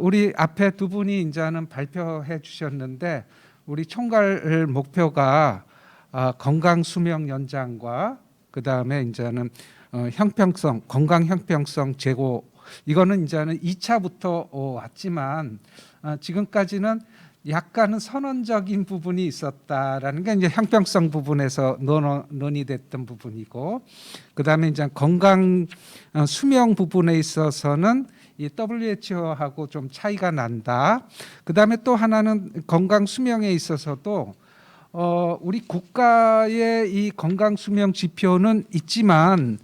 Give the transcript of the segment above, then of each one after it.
우리 앞에 두 분이 이제는 발표해 주셨는데 우리 총괄 목표가 건강 수명 연장과 그다음에 이제는 형평성 건강 형평성 제고 이거는 이제는 2차부터 왔지만 지금까지는 약간은 선언적인 부분이 있었다라는 게 이제 형평성 부분에서 논의됐던 부분이고 그다음에 이제 건강 수명 부분에 있어서는 이 WHO하고 좀 차이가 난다. 그다음에 또 하나는 건강 수명에 있어서도 우리 국가의 이 건강 수명 지표는 있지만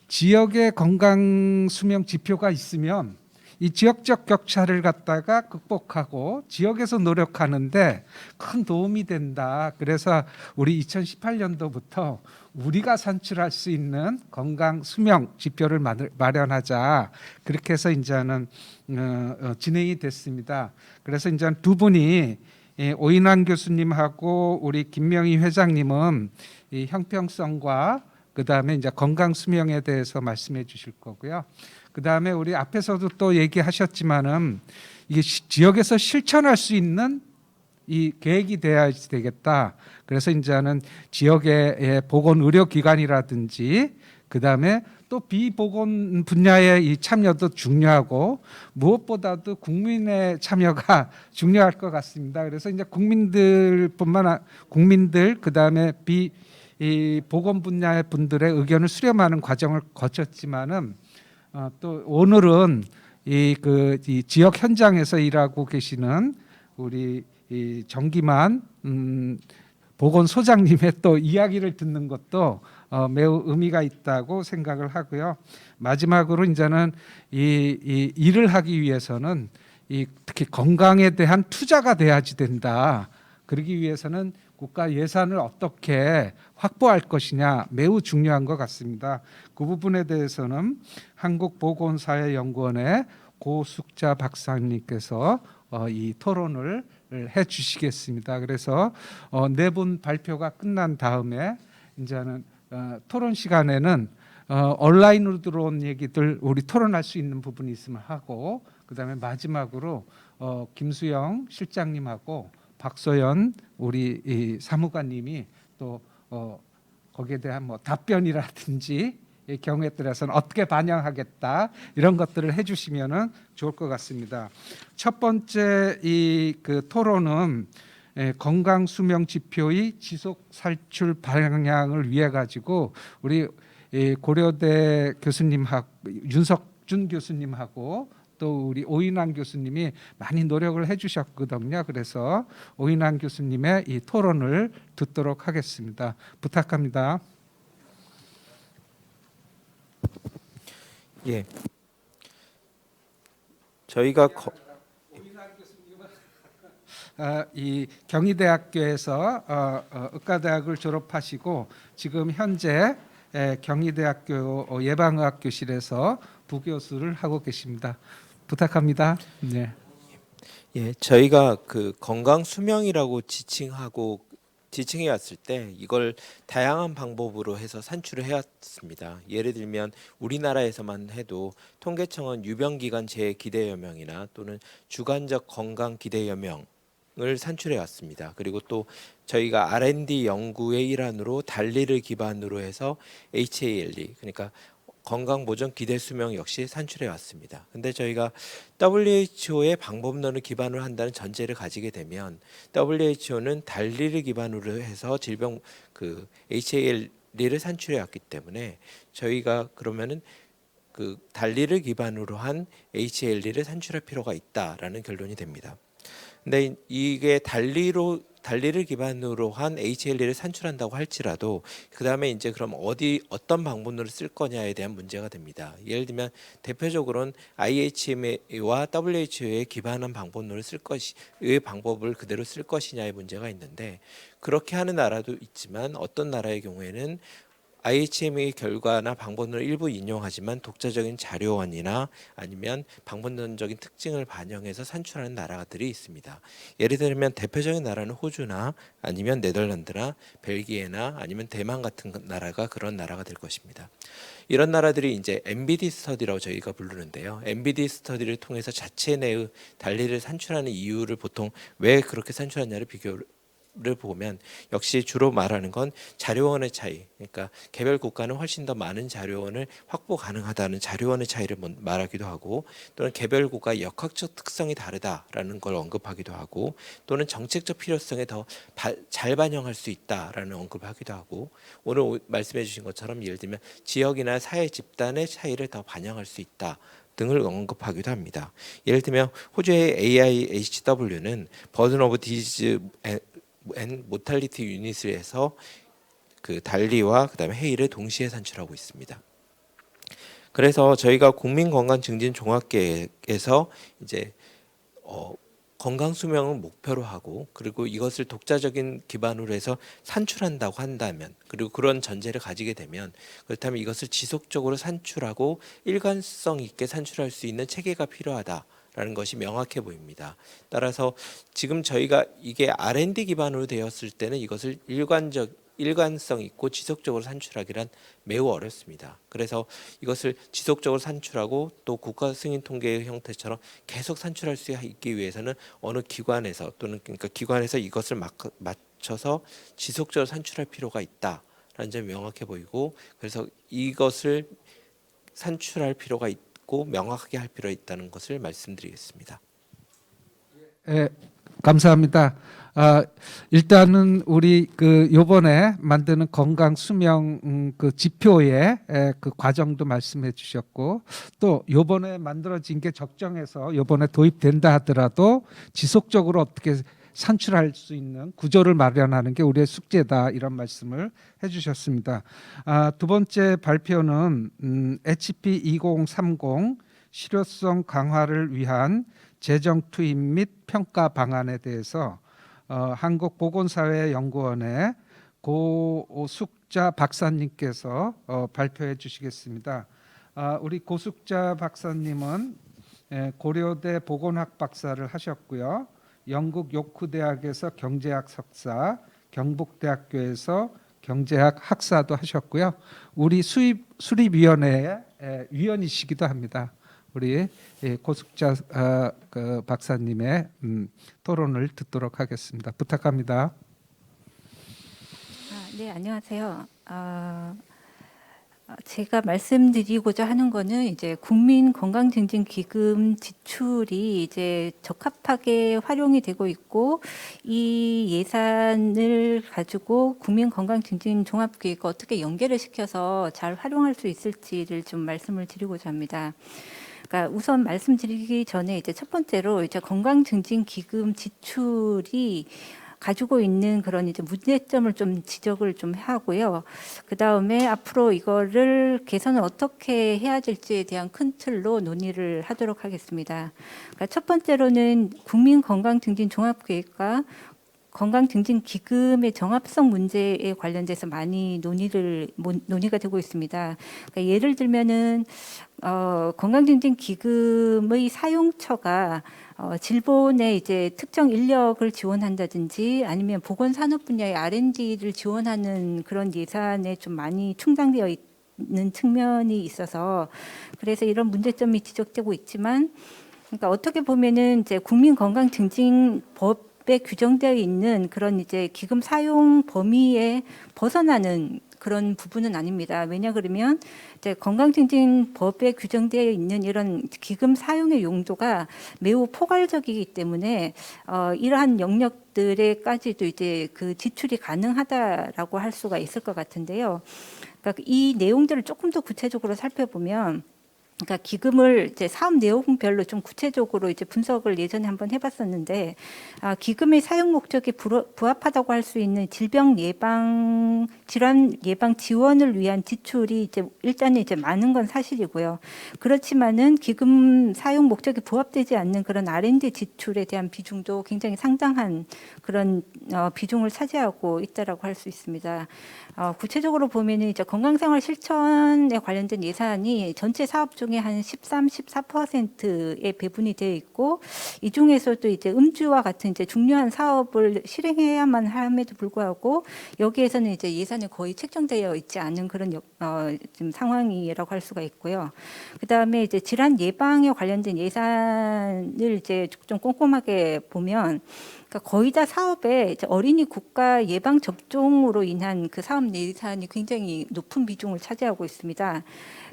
지역의 건강 수명 지표가 있으면 이 지역적 격차를 갖다가 극복하고 지역에서 노력하는데 큰 도움이 된다. 그래서 우리 2018년도부터 우리가 산출할 수 있는 건강 수명 지표를 마련하자. 그렇게 해서 이제는 진행이 됐습니다. 그래서 이제 두 분이 오인환 교수님하고 우리 김명희 회장님은 이 형평성과 그다음에 이제 건강 수명에 대해서 말씀해 주실 거고요. 그다음에 우리 앞에서도 또 얘기하셨지만은 이게 지역에서 실천할 수 있는 이 계획이 돼야 되겠다. 그래서 이제는 지역의 보건 의료기관이라든지 그다음에 또 비보건 분야의 이 참여도 중요하고 무엇보다도 국민의 참여가 중요할 것 같습니다. 그래서 이제 국민들 그다음에 이 보건 분야의 분들의 의견을 수렴하는 과정을 거쳤지만은 또 오늘은 이 지역 현장에서 일하고 계시는 우리 이 정기만 보건소장님의 또 이야기를 듣는 것도 매우 의미가 있다고 생각을 하고요. 마지막으로 이제는 이 일을 하기 위해서는 이 특히 건강에 대한 투자가 돼야지 된다. 그러기 위해서는 국가 예산을 어떻게 확보할 것이냐 매우 중요한 것 같습니다. 그 부분에 대해서는 한국보건사회연구원의 고숙자 박사님께서 이 토론을 해 주시겠습니다. 그래서 네 분 발표가 끝난 다음에 이제는 토론 시간에는 온라인으로 들어온 얘기들 우리 토론할 수 있는 부분이 있으면 하고 그다음에 마지막으로 김수영 실장님하고 박소연 우리 이 사무관님이 또 거기에 대한 뭐 답변이라든지 이 경우에 따라서는 어떻게 반영하겠다 이런 것들을 해주시면은 좋을 것 같습니다. 첫 번째 이 토론은 건강 수명 지표의 지속 살출 방향을 위해 가지고 우리 고려대 교수님하고 윤석준 교수님하고 또 우리 오인환 교수님이 많이 노력을 해주셨거든요. 그래서 오인환 교수님의 이 토론을 듣도록 하겠습니다. 부탁합니다. 예, 저희가 이 경희대학교에서 의과대학을 졸업하시고 지금 현재 경희대학교 예방의학교실에서 부교수를 하고 계십니다. 부탁합니다. 네. 예, 저희가 그 건강 수명이라고 지칭해 왔을 때 이걸 다양한 방법으로 해서 산출을 해왔습니다. 예를 들면 우리나라에서만 해도 통계청은 유병기간 재기대여명이나 또는 주관적 건강 기대여명을 산출해 왔습니다. 그리고 또 저희가 R&D 연구의 일환으로 달리를 기반으로 해서 HALD 그러니까 건강 보전 기대 수명 역시 산출해 왔습니다. 근데 저희가 WHO의 방법론을 기반으로 한다는 전제를 가지게 되면 WHO는 달리를 기반으로 해서 질병 HALD를 산출해 왔기 때문에 저희가 그러면은 그 달리를 기반으로 한 HALD를 산출할 필요가 있다라는 결론이 됩니다. 근데 이게 달리를 기반으로 한 HLE를 산출한다고 할지라도 그 다음에 이제 그럼 어떤 방법론을 쓸 거냐에 대한 문제가 됩니다. 예를 들면 대표적으로는 IHMA와 WHO에 기반한 방법론을 이 방법을 그대로 쓸 것이냐의 문제가 있는데 그렇게 하는 나라도 있지만 어떤 나라의 경우에는 IHM의 결과나 방법론을 일부 인용하지만 독자적인 자료원이나 아니면 방법론적인 특징을 반영해서 산출하는 나라들이 있습니다. 예를 들면 대표적인 나라는 호주나 아니면 네덜란드나 벨기에나 아니면 대만 같은 나라가 그런 나라가 될 것입니다. 이런 나라들이 이제 MBD 스터디라고 저희가 부르는데요. MBD 스터디를 통해서 자체 내의 달리를 산출하는 이유를 보통 왜 그렇게 산출하냐를 비교를 보면 역시 주로 말하는 건 자료원의 차이, 그러니까 개별 국가는 훨씬 더 많은 자료원을 확보 가능하다는 자료원의 차이를 말하기도 하고, 또는 개별 국가의 역학적 특성이 다르다라는 걸 언급하기도 하고, 또는 정책적 필요성에 더 잘 반영할 수 있다라는 언급을 하기도 하고, 오늘 말씀해 주신 것처럼 예를 들면 지역이나 사회 집단의 차이를 더 반영할 수 있다 등을 언급하기도 합니다. 예를 들면 호주의 AIHW는 버든 오브 디지즈 앤 모탈리티 유닛을 해서 그 달리와 그다음에 해일을 동시에 산출하고 있습니다. 그래서 저희가 국민건강증진종합계획에서 이제 건강 수명을 목표로 하고, 그리고 이것을 독자적인 기반으로 해서 산출한다고 한다면, 그리고 그런 전제를 가지게 되면, 그렇다면 이것을 지속적으로 산출하고 일관성 있게 산출할 수 있는 체계가 필요하다라는 것이 명확해 보입니다. 따라서 지금 저희가 이게 R&D 기반으로 되었을 때는 이것을 일관성 있고 지속적으로 산출하기란 매우 어렵습니다. 그래서 이것을 지속적으로 산출하고 또 국가 승인 통계의 형태처럼 계속 산출할 수 있기 위해서는 어느 기관에서 또는 그러니까 기관에서 이것을 맞춰서 지속적으로 산출할 필요가 있다라는 점이 명확해 보이고, 그래서 이것을 산출할 필요가 있고 명확하게 할 필요가 있다는 것을 말씀드리겠습니다. 예, 감사합니다. 일단은 우리 그 요번에 만드는 건강 수명 그 지표의 그 과정도 말씀해 주셨고, 또 요번에 만들어진 게 적정해서 요번에 도입된다 하더라도 지속적으로 어떻게 산출할 수 있는 구조를 마련하는 게 우리의 숙제다, 이런 말씀을 해주셨습니다. 두 번째 발표는 HP 2030 실효성 강화를 위한 재정 투입 및 평가 방안에 대해서 한국보건사회연구원의 고숙자 박사님께서 발표해 주시겠습니다. 우리 고숙자 박사님은 고려대 보건학 박사를 하셨고요. 영국 요크 대학에서 경제학 석사, 경북대학교에서 경제학 학사도 하셨고요. 우리 수립위원회의 위원이시기도 합니다. 우리 고숙자 그 박사님의 토론을 듣도록 하겠습니다. 부탁합니다. 네, 안녕하세요. 제가 말씀드리고자 하는 거는 이제 국민건강증진기금 지출이 이제 적합하게 활용이 되고 있고, 이 예산을 가지고 국민건강증진 종합계획과 어떻게 연계를 시켜서 잘 활용할 수 있을지를 좀 말씀을 드리고자 합니다. 그러니까 우선 말씀드리기 전에 이제 첫 번째로 이제 건강증진기금 지출이 가지고 있는 그런 이제 문제점을 좀 지적을 좀 하고요. 그 다음에 앞으로 이거를 개선을 어떻게 해야 될지에 대한 큰 틀로 논의를 하도록 하겠습니다. 그러니까 첫 번째로는 국민건강증진종합계획과 건강증진기금의 정합성 문제에 관련돼서 많이 논의가 되고 있습니다. 그러니까 예를 들면은 건강증진기금의 사용처가 질본의 이제 특정 인력을 지원한다든지 아니면 보건산업 분야의 R&D를 지원하는 그런 예산에 좀 많이 충당되어 있는 측면이 있어서, 그래서 이런 문제점이 지적되고 있지만, 그러니까 어떻게 보면은 이제 국민건강증진법에 규정되어 있는 그런 이제 기금 사용 범위에 벗어나는 그런 부분은 아닙니다. 왜냐 그러면 이제 건강증진법에 규정되어 있는 이런 기금 사용의 용도가 매우 포괄적이기 때문에 이러한 영역들에까지도 이제 그 지출이 가능하다라고 할 수가 있을 것 같은데요. 그러니까 이 내용들을 조금 더 구체적으로 살펴보면, 그러니까 기금을 이제 사업 내용별로 좀 구체적으로 이제 분석을 예전에 한번 해봤었는데, 기금의 사용 목적에 부합하다고 할 수 있는 질병 예방, 질환 예방 지원을 위한 지출이 이제 일단은 이제 많은 건 사실이고요. 그렇지만은 기금 사용 목적에 부합되지 않는 그런 R&D 지출에 대한 비중도 굉장히 상당한 그런 비중을 차지하고 있다라고 할 수 있습니다. 구체적으로 보면은 이제 건강생활 실천에 관련된 예산이 전체 사업 중에 한 13, 14%의 배분이 되어 있고, 이 중에서도 이제 음주와 같은 이제 중요한 사업을 실행해야만 함에도 불구하고 여기에서는 이제 예산이 거의 책정되어 있지 않은 그런 지금 상황이라고 할 수가 있고요. 그 다음에 이제 질환 예방에 관련된 예산을 이제 좀 꼼꼼하게 보면, 그러니까 거의 다 사업에 이제 어린이 국가 예방 접종으로 인한 그 사업 예산이 굉장히 높은 비중을 차지하고 있습니다.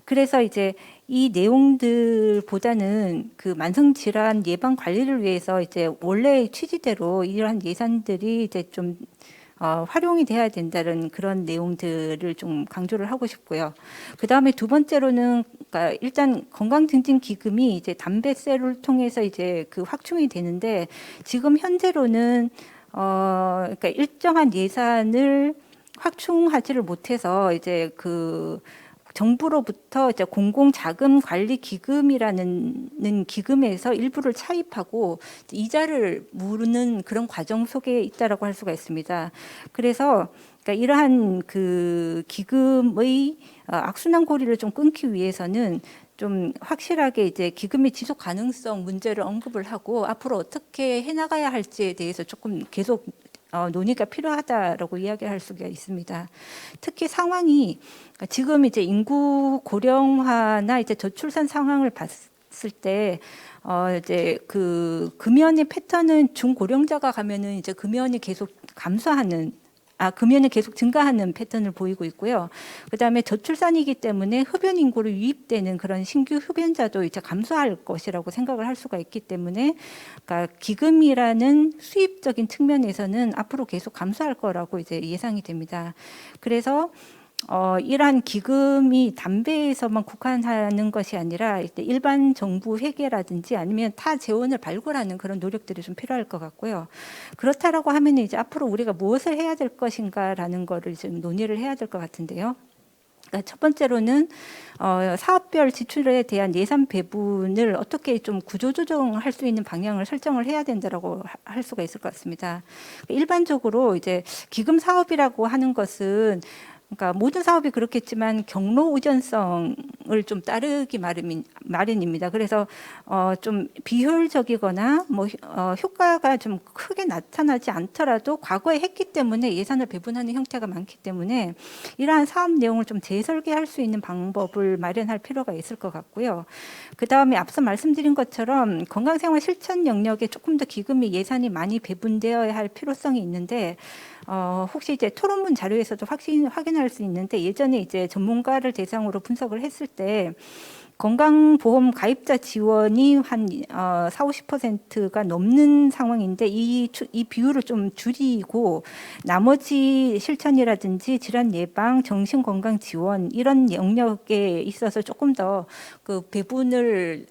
그래서 이제 이 내용들보다는 그 만성 질환 예방 관리를 위해서 이제 원래 취지대로 이러한 예산들이 이제 좀 활용이 돼야 된다는 그런 내용들을 좀 강조를 하고 싶고요. 그 다음에 두 번째로는, 그러니까 일단 건강증진기금이 이제 담배세를 통해서 이제 그 확충이 되는데, 지금 현재로는 그러니까 일정한 예산을 확충하지를 못해서 이제 그 정부로부터 이제 공공자금관리기금이라는 기금에서 일부를 차입하고 이자를 물는 그런 과정 속에 있다라고 할 수가 있습니다. 그래서 그러니까 이러한 그 기금의 악순환 고리를 좀 끊기 위해서는 좀 확실하게 이제 기금의 지속 가능성 문제를 언급을 하고 앞으로 어떻게 해나가야 할지에 대해서 조금 계속 논의가 필요하다라고 이야기할 수가 있습니다. 특히 상황이 지금 이제 인구 고령화나 이제 저출산 상황을 봤을 때 이제 그 금연의 패턴은 중고령자가 가면은 이제 금연이 계속 금연이 계속 증가하는 패턴을 보이고 있고요. 그다음에 저출산이기 때문에 흡연 인구로 유입되는 그런 신규 흡연자도 이제 감소할 것이라고 생각을 할 수가 있기 때문에, 그러니까 기금이라는 수입적인 측면에서는 앞으로 계속 감소할 거라고 이제 예상이 됩니다. 그래서 이러한 기금이 담배에서만 국한하는 것이 아니라 일반 정부 회계라든지 아니면 타 재원을 발굴하는 그런 노력들이 좀 필요할 것 같고요. 그렇다라고 하면 이제 앞으로 우리가 무엇을 해야 될 것인가라는 거를 좀 논의를 해야 될 것 같은데요. 그러니까 첫 번째로는 사업별 지출에 대한 예산 배분을 어떻게 좀 구조조정할 수 있는 방향을 설정을 해야 된다라고 할 수가 있을 것 같습니다. 일반적으로 이제 기금 사업이라고 하는 것은, 그러니까 모든 사업이 그렇겠지만 경로 우선성을 좀 따르기 마련입니다. 그래서 좀 비효율적이거나 뭐 효과가 좀 크게 나타나지 않더라도 과거에 했기 때문에 예산을 배분하는 형태가 많기 때문에 이러한 사업 내용을 좀 재설계할 수 있는 방법을 마련할 필요가 있을 것 같고요. 그 다음에 앞서 말씀드린 것처럼 건강생활 실천 영역에 조금 더 기금이 예산이 많이 배분되어야 할 필요성이 있는데, 혹시 이제 토론문 자료에서도 확인할 수 있는데, 예전에 이제 전문가를 대상으로 분석을 했을 때 건강보험 가입자 지원이 한 40~50%가 넘는 상황인데, 이 비율을 좀 줄이고 나머지 실천이라든지 질환 예방, 정신건강 지원 이런 영역에 있어서 조금 더 그 배분을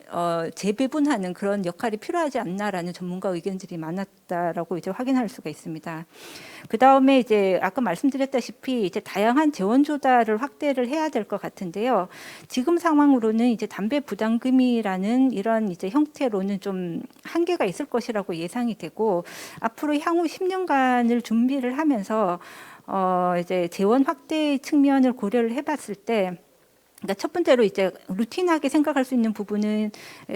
재배분하는 그런 역할이 필요하지 않나라는 전문가 의견들이 많았다라고 이제 확인할 수가 있습니다. 그 다음에 이제 아까 말씀드렸다시피 이제 다양한 재원 조달을 확대를 해야 될 것 같은데요. 지금 상황으로는 이제 담배 부담금이라는 이런 이제 형태로는 좀 한계가 있을 것이라고 예상이 되고, 앞으로 향후 10년간을 준비를 하면서 이제 재원 확대 측면을 고려를 해봤을 때, 그러니까 첫 번째로 이제 루틴하게 생각할 수 있는 부분은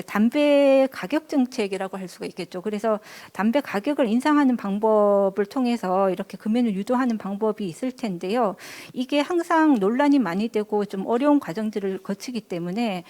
담배 가격 정책이라고 할 수가 있겠죠. 그래서 담배 가격을 인상하는 방법을 통해서 이렇게 금연을 유도하는 방법이 있을 텐데요. 이게 항상 논란이 많이 되고 좀 어려운 과정들을 거치기 때문에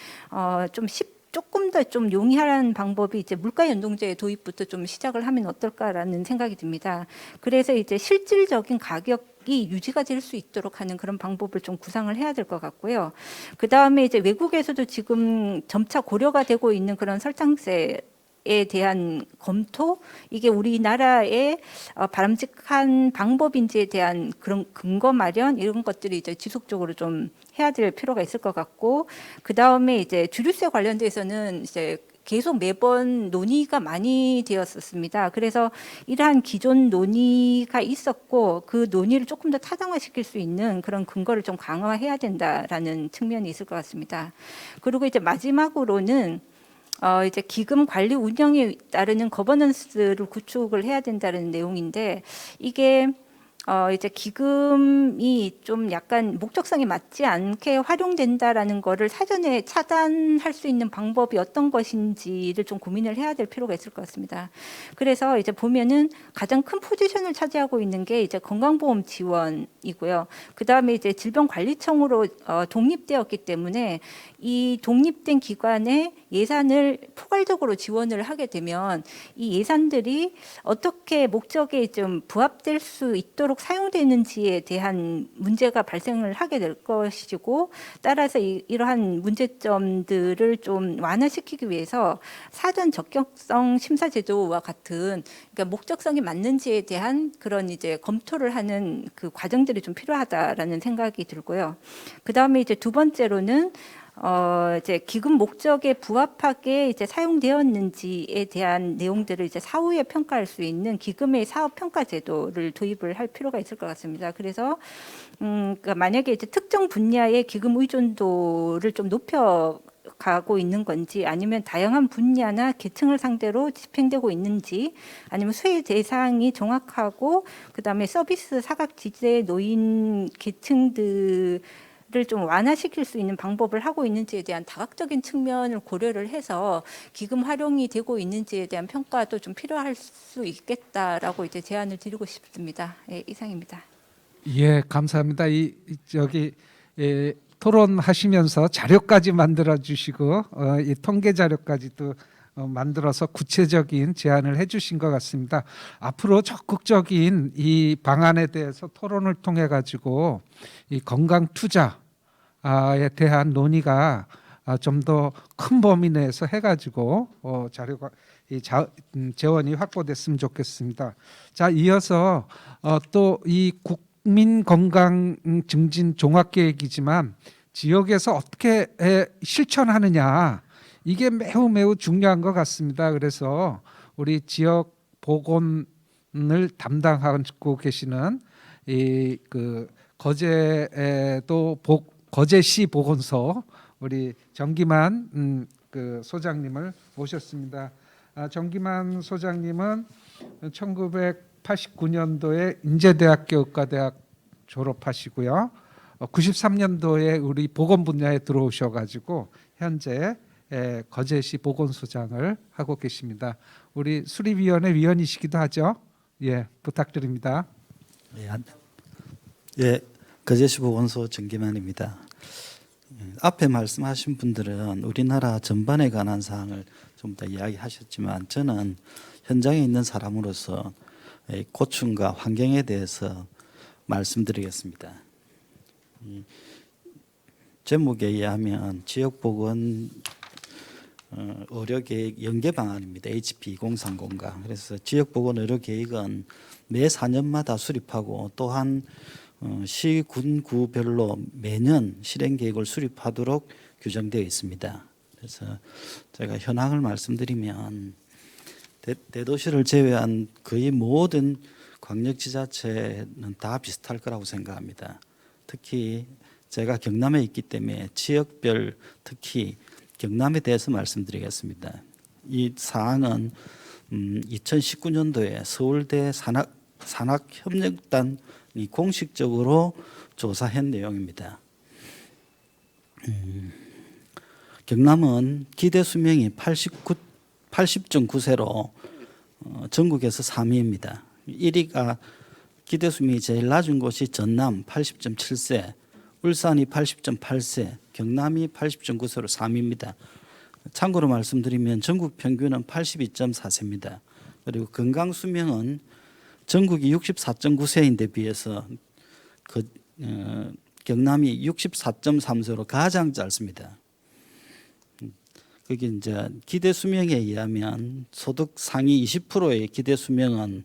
조금 더 좀 용이한 방법이 이제 물가연동제 도입부터 좀 시작을 하면 어떨까라는 생각이 듭니다. 그래서 이제 실질적인 가격이 유지가 될 수 있도록 하는 그런 방법을 좀 구상을 해야 될 것 같고요. 그 다음에 이제 외국에서도 지금 점차 고려가 되고 있는 그런 설탕세 에 대한 검토, 이게 우리나라의 바람직한 방법인지에 대한 그런 근거 마련 이런 것들이 이제 지속적으로 좀 해야 될 필요가 있을 것 같고, 그 다음에 이제 주류세 관련돼서는 이제 계속 매번 논의가 많이 되었었습니다. 그래서 이러한 기존 논의가 있었고 그 논의를 조금 더 타당화시킬 수 있는 그런 근거를 좀 강화해야 된다라는 측면이 있을 것 같습니다. 그리고 이제 마지막으로는 이제 기금 관리 운영에 따르는 거버넌스를 구축을 해야 된다는 내용인데, 이게 이제 기금이 좀 약간 목적성에 맞지 않게 활용된다라는 거를 사전에 차단할 수 있는 방법이 어떤 것인지를 좀 고민을 해야 될 필요가 있을 것 같습니다. 그래서 이제 보면은 가장 큰 포지션을 차지하고 있는 게 이제 건강보험 지원이고요. 그 다음에 이제 질병관리청으로 독립되었기 때문에 이 독립된 기관의 예산을 포괄적으로 지원을 하게 되면 이 예산들이 어떻게 목적에 좀 부합될 수 있도록 사용되는지에 대한 문제가 발생을 하게 될 것이고, 따라서 이러한 문제점들을 좀 완화시키기 위해서 사전 적격성 심사 제도와 같은, 그러니까 목적성이 맞는지에 대한 그런 이제 검토를 하는 그 과정들이 좀 필요하다라는 생각이 들고요. 그 다음에 이제 두 번째로는 이제 기금 목적에 부합하게 이제 사용되었는지에 대한 내용들을 이제 사후에 평가할 수 있는 기금의 사업 평가 제도를 도입을 할 필요가 있을 것 같습니다. 그래서 그러니까 만약에 이제 특정 분야의 기금 의존도를 좀 높여 가고 있는 건지, 아니면 다양한 분야나 계층을 상대로 집행되고 있는지, 아니면 수혜 대상이 정확하고 그다음에 서비스 사각지대에 놓인 계층들 를 좀 완화시킬 수 있는 방법을 하고 있는지에 대한 다각적인 측면을 고려를 해서 기금 활용이 되고 있는지에 대한 평가도 좀 필요할 수 있겠다라고 이제 제안을 드리고 싶습니다. 예, 이상입니다. 예, 감사합니다. 저기 토론하시면서 자료까지 만들어 주시고 이 통계 자료까지도 만들어서 구체적인 제안을 해주신 것 같습니다. 앞으로 적극적인 이 방안에 대해서 토론을 통해 가지고 이 건강 투자에 대한 논의가 좀 더 큰 범위 내에서 해가지고 자료가 재원이 확보됐으면 좋겠습니다. 자, 이어서 또 이 국민 건강 증진 종합 계획이지만 지역에서 어떻게 실천하느냐, 이게 매우 중요한 것 같습니다. 그래서 우리 지역 보건을 담당하고 계시는 그 거제시 보건소 우리 정기만 그 소장님을 모셨습니다. 정기만 소장님은 1989년도에 인제대학교 의과대학 졸업하시고요. 93년도에 우리 보건 분야에 들어오셔가지고 현재 거제시 보건소장을 하고 계십니다. 우리 수립위원회 위원이시기도 하죠. 예, 부탁드립니다. 예, 거제시 보건소 정기만입니다. 앞에 말씀하신 분들은 우리나라 전반에 관한 사항을 좀 더 이야기하셨지만, 저는 현장에 있는 사람으로서 고충과 환경에 대해서 말씀드리겠습니다. 제목에 의하면 지역보건 의료계획 연계 방안입니다. HP 2030가. 그래서 지역보건 의료계획은 매 4년마다 수립하고, 또한 시군구별로 매년 실행계획을 수립하도록 규정되어 있습니다. 그래서 제가 현황을 말씀드리면, 대도시를 제외한 거의 모든 광역지자체는 다 비슷할 거라고 생각합니다. 특히 제가 경남에 있기 때문에 지역별, 특히 경남에 대해서 말씀드리겠습니다. 이 사항은 2019년도에 서울대 산학협력단이 공식적으로 조사한 내용입니다. 경남은 기대 수명이 80.9세로 전국에서 3위입니다. 1위가 기대 수명이 제일 낮은 곳이 전남 80.7세, 울산이 80.8세, 경남이 80.9세로 3위입니다. 참고로 말씀드리면 전국 평균은 82.4세입니다. 그리고 건강 수명은 전국이 64.9세인데 비해서 경남이 64.3세로 가장 짧습니다. 그게 이제 기대 수명에 의하면 소득 상위 20%의 기대 수명은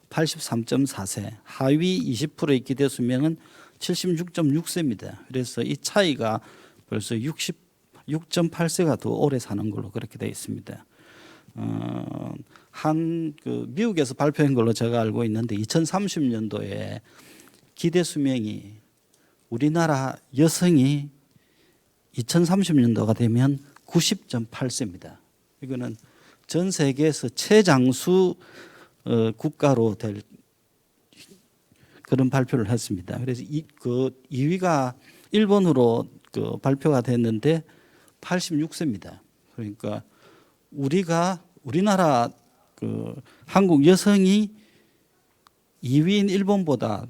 83.4세, 하위 20%의 기대 수명은 76.6세입니다. 그래서 이 차이가 벌써 66.8세가 더 오래 사는 걸로 그렇게 되어 있습니다. 한 그 미국에서 발표한 걸로 제가 알고 있는데 2030년도에 기대 수명이 우리나라 여성이 2030년도가 되면 90.8세입니다. 이거는 전 세계에서 최장수 국가로 될 그런 발표를 했습니다. 그래서 그 2위가 일본으로 그 발표가 됐는데 86세입니다. 그러니까 우리나라 그 한국 여성이 2위인 일본보다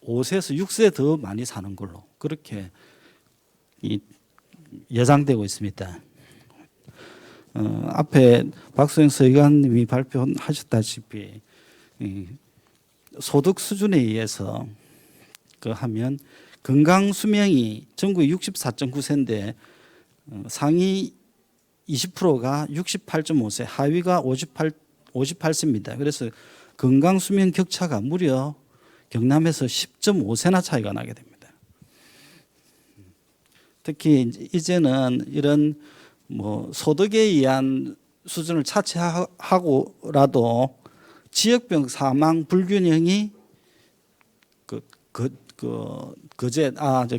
5세에서 6세 더 많이 사는 걸로 그렇게 예상되고 있습니다. 앞에 박수영 서기관님이 발표하셨다시피 소득 수준에 의해서 그 하면 건강 수명이 전국 64.9세인데 상위 20%가 68.5세, 하위가 58세입니다. 그래서 건강 수명 격차가 무려 경남에서 10.5세나 차이가 나게 됩니다. 특히 이제는 이런 뭐 소득에 의한 수준을 차치하고라도 지역별 사망 불균형이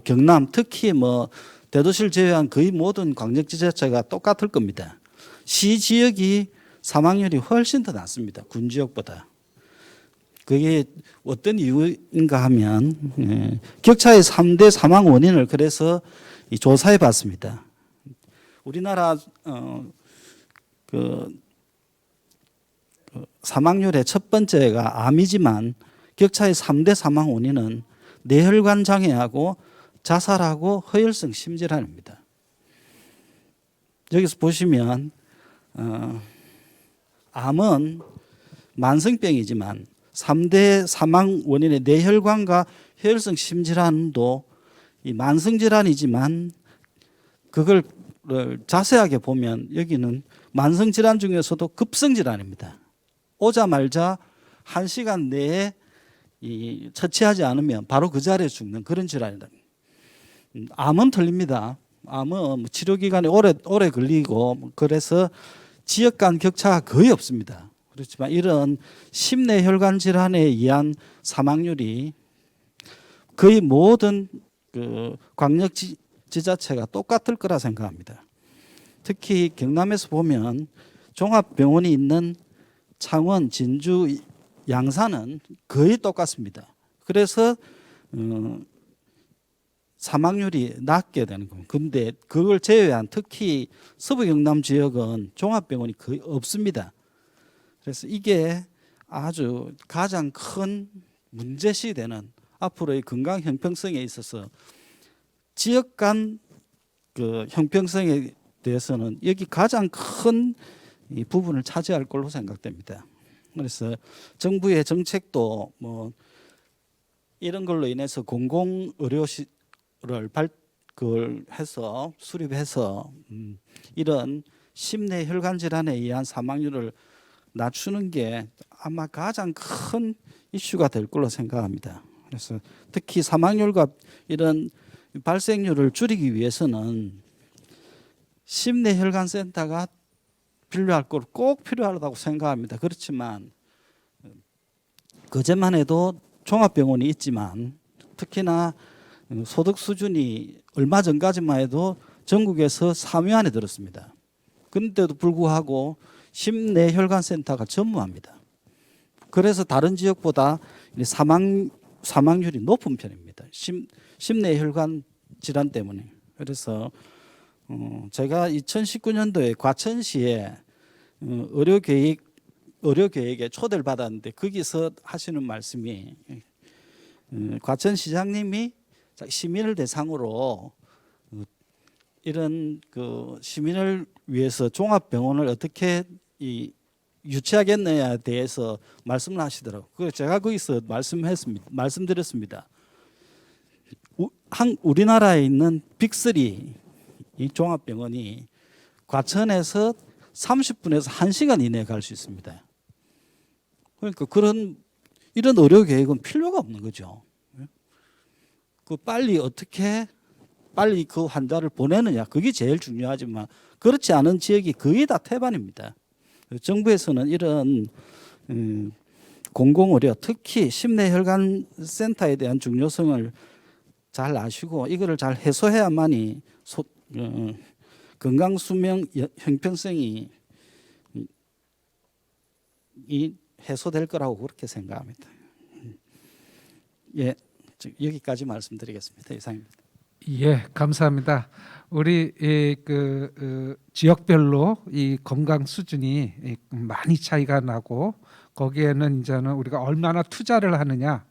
경남 특히 뭐 대도시를 제외한 거의 모든 광역지자체가 똑같을 겁니다. 시 지역이 사망률이 훨씬 더 낮습니다. 군 지역보다. 그게 어떤 이유인가 하면 격차의 3대 사망 원인을 그래서 조사해 봤습니다. 우리나라 사망률의 첫 번째가 암이지만 격차의 3대 사망 원인은 뇌혈관 장애하고 자살하고 허혈성 심질환입니다. 여기서 보시면 암은 만성병이지만 3대 사망 원인의 뇌혈관과 허혈성 심질환도 이 만성질환이지만 그걸 자세하게 보면 여기는 만성질환 중에서도 급성질환입니다. 오자마자 1시간 내에 처치하지 않으면 바로 그 자리에 죽는 그런 질환이다. 암은 틀립니다. 암은 치료 기간이 오래 걸리고 그래서 지역 간 격차가 거의 없습니다. 그렇지만 이런 심내혈관 질환에 의한 사망률이 거의 모든 그 광역 지자체가 똑같을 거라 생각합니다. 특히 경남에서 보면 종합병원이 있는 창원, 진주, 양산은 거의 똑같습니다. 그래서 사망률이 낮게 되는 겁니다. 그런데 그걸 제외한 특히 서부 경남 지역은 종합병원이 거의 없습니다. 그래서 이게 아주 가장 큰 문제시 되는 앞으로의 건강 형평성에 있어서 지역 간 그 형평성에 대해서는 여기 가장 큰 이 부분을 차지할 걸로 생각됩니다. 그래서 정부의 정책도 뭐 이런 걸로 인해서 공공 의료를 그걸 해서 수립해서 이런 심내 혈관 질환에 의한 사망률을 낮추는 게 아마 가장 큰 이슈가 될 걸로 생각합니다. 그래서 특히 사망률과 이런 발생률을 줄이기 위해서는 심내 혈관 센터가 필요할 걸 꼭 필요하다고 생각합니다. 그렇지만 그제만 해도 종합병원이 있지만 특히나 소득 수준이 얼마 전까지만 해도 전국에서 3위 안에 들었습니다. 그런데도 불구하고 심내혈관 센터가 전무합니다. 그래서 다른 지역보다 사망률이 높은 편입니다. 심내혈관 질환 때문에. 그래서 제가 2019년도에 과천시에 의료계획에 초대를 받았는데 거기서 하시는 말씀이 과천시장님이 시민을 대상으로 이런 그 시민을 위해서 종합병원을 어떻게 유치하겠느냐에 대해서 말씀을 하시더라고요. 그래서 제가 거기서 말씀드렸습니다. 우리나라에 있는 빅3 이 종합병원이 과천에서 30분에서 1시간 이내에 갈 수 있습니다. 그러니까 이런 의료 계획은 필요가 없는 거죠. 어떻게 빨리 그 환자를 보내느냐, 그게 제일 중요하지만 그렇지 않은 지역이 거의 다 태반입니다. 정부에서는 이런 공공의료, 특히 심내혈관센터에 대한 중요성을 잘 아시고 이거를 잘 해소해야만이 건강 수명 형평성이 해소될 거라고 그렇게 생각합니다. 예, 여기까지 말씀드리겠습니다. 이상입니다. 예, 감사합니다. 우리 지역별로 이 건강 수준이 많이 차이가 나고 거기에는 이제는 우리가 얼마나 투자를 하느냐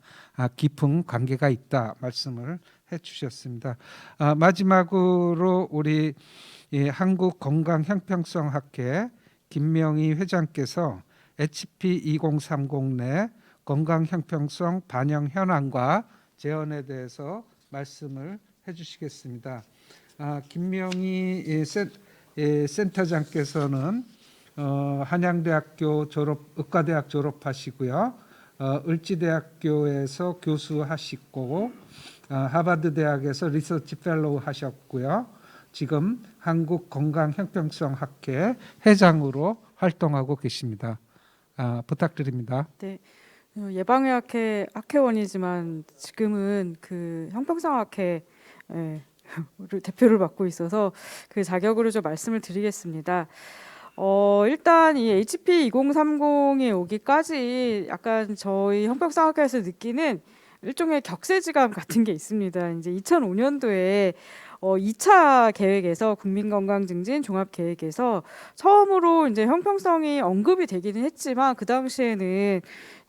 깊은 관계가 있다 말씀을 해주셨습니다. 마지막으로 우리 한국건강형평성학회 김명희 회장께서 HP 2030 내 건강형평성 반영 현황과 재현에 대해서 말씀을 해주시겠습니다. 김명희 센터장께서는 한양대학교 의과대학 졸업하시고요. 을지대학교에서 교수하시고 하버드대학에서 리서치 펠로우 하셨고요. 지금 한국건강형평성학회 회장으로 활동하고 계십니다. 부탁드립니다. 네, 예방의학회 학회원이지만 지금은 그 형평성학회 대표를 맡고 있어서 그 자격으로 좀 말씀을 드리겠습니다. 일단 이 HP 2030에 오기까지 약간 저희 형평성학회에서 느끼는 일종의 격세지감 같은 게 있습니다. 이제 2005년도에 2차 계획에서 국민건강증진 종합계획에서 처음으로 이제 형평성이 언급이 되기는 했지만 그 당시에는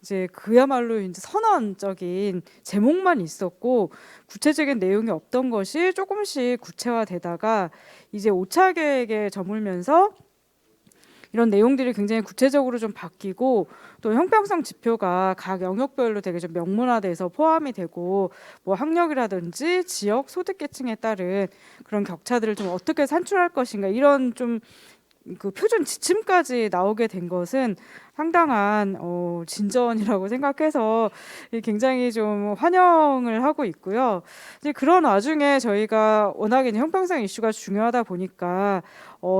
이제 그야말로 이제 선언적인 제목만 있었고 구체적인 내용이 없던 것이 조금씩 구체화되다가 이제 5차 계획에 저물면서 이런 내용들이 굉장히 구체적으로 좀 바뀌고 또 형평성 지표가 각 영역별로 되게 좀 명문화돼서 포함이 되고 뭐 학력이라든지 지역 소득계층에 따른 그런 격차들을 좀 어떻게 산출할 것인가 이런 좀 그 표준 지침까지 나오게 된 것은 상당한 진전이라고 생각해서 굉장히 좀 환영을 하고 있고요. 이제 그런 와중에 저희가 워낙에 형평성 이슈가 중요하다 보니까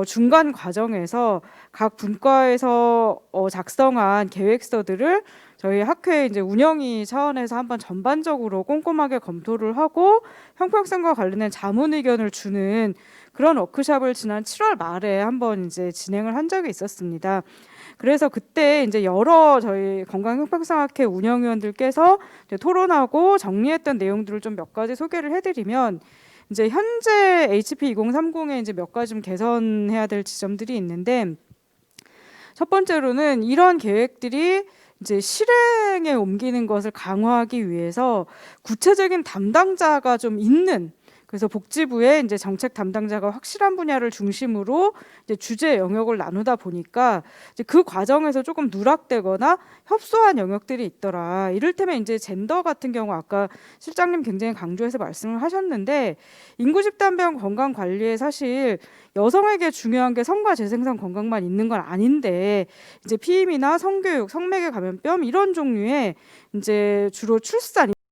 중간 과정에서 각 분과에서 작성한 계획서들을 저희 학회 이제 운영위 차원에서 한번 전반적으로 꼼꼼하게 검토를 하고 형평성과 관련된 자문 의견을 주는 그런 워크숍을 지난 7월 말에 한번 이제 진행을 한 적이 있었습니다. 그래서 그때 이제 여러 저희 건강형평성학회 운영위원들께서 이제 토론하고 정리했던 내용들을 좀 몇 가지 소개를 해드리면 이제 현재 HP 2030에 이제 몇 가지 좀 개선해야 될 지점들이 있는데 첫 번째로는 이런 계획들이 이제 실행에 옮기는 것을 강화하기 위해서 구체적인 담당자가 좀 있는 그래서 복지부에 이제 정책 담당자가 확실한 분야를 중심으로 이제 주제 영역을 나누다 보니까 이제 그 과정에서 조금 누락되거나 협소한 영역들이 있더라. 이를테면 이제 젠더 같은 경우 아까 실장님 굉장히 강조해서 말씀을 하셨는데 인구 집단별 건강 관리에 사실 여성에게 중요한 게 성과 재생산 건강만 있는 건 아닌데 이제 피임이나 성교육, 성매개 감염병 이런 종류의 이제 주로 출산